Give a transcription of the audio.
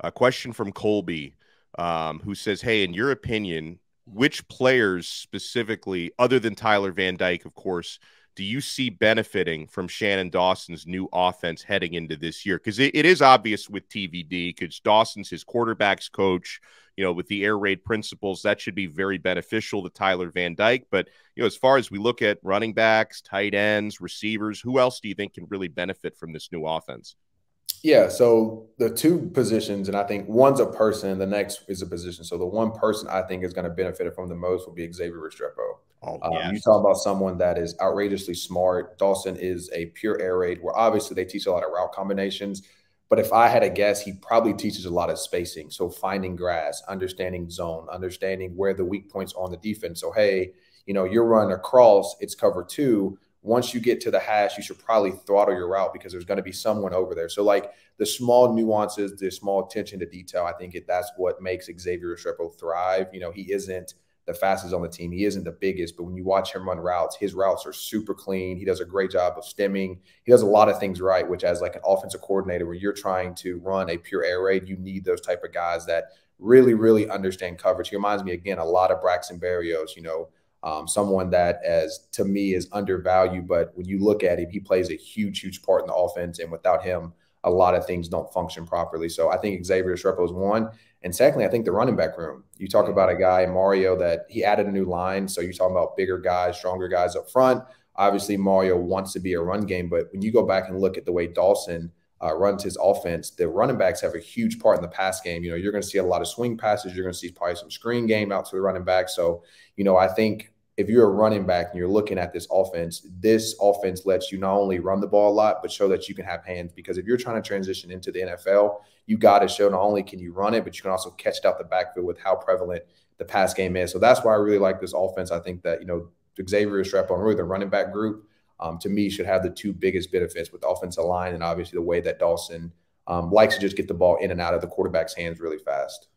A question from Colby, who says, hey, in your opinion, which players specifically, other than Tyler Van Dyke, of course, do you see benefiting from Shannon Dawson's new offense heading into this year? Because it is obvious with TVD, because Dawson's his quarterback's coach, with the air raid principles, that should be very beneficial to Tyler Van Dyke. But, as far as we look at running backs, tight ends, receivers, who else do you think can really benefit from this new offense? Yeah, so the two positions, and I think one's a person and the next is a position. So the one person I think is going to benefit from the most will be Xavier Restrepo. Oh, You yes. talk about someone that is outrageously smart. Dawson is a pure air raid where obviously they teach a lot of route combinations. But if I had a guess, he probably teaches a lot of spacing. So finding grass, understanding zone, understanding where the weak points are on the defense. So, hey, you're running across, it's cover two. Once you get to the hash, you should probably throttle your route because there's going to be someone over there. So, like the small nuances, the small attention to detail, I think that's what makes Xavier Restrepo thrive. He isn't the fastest on the team. He isn't the biggest, but when you watch him run routes, his routes are super clean. He does a great job of stemming. He does a lot of things right, which as like an offensive coordinator, where you're trying to run a pure air raid, you need those type of guys that really, really understand coverage. He reminds me, again, a lot of Braxton Berrios, someone that, as to me, is undervalued. But when you look at him, he plays a huge, huge part in the offense. And without him, a lot of things don't function properly. So I think Xavier Restrepo is one. And secondly, I think the running back room. You talk about a guy, Mario, that he added a new line. So you're talking about bigger guys, stronger guys up front. Obviously, Mario wants to be a run game. But when you go back and look at the way Dawson runs his offense, the running backs have a huge part in the pass game. You're going to see a lot of swing passes. You're going to see probably some screen game out to the running back. So, I think if you're a running back and you're looking at this offense lets you not only run the ball a lot, but show that you can have hands. Because if you're trying to transition into the NFL, you got to show not only can you run it, but you can also catch it out the backfield with how prevalent the pass game is. So that's why I really like this offense. I think that, Xavier Restrepo and really the running back group, to me, should have the two biggest benefits with the offensive line and obviously the way that Dawson likes to just get the ball in and out of the quarterback's hands really fast.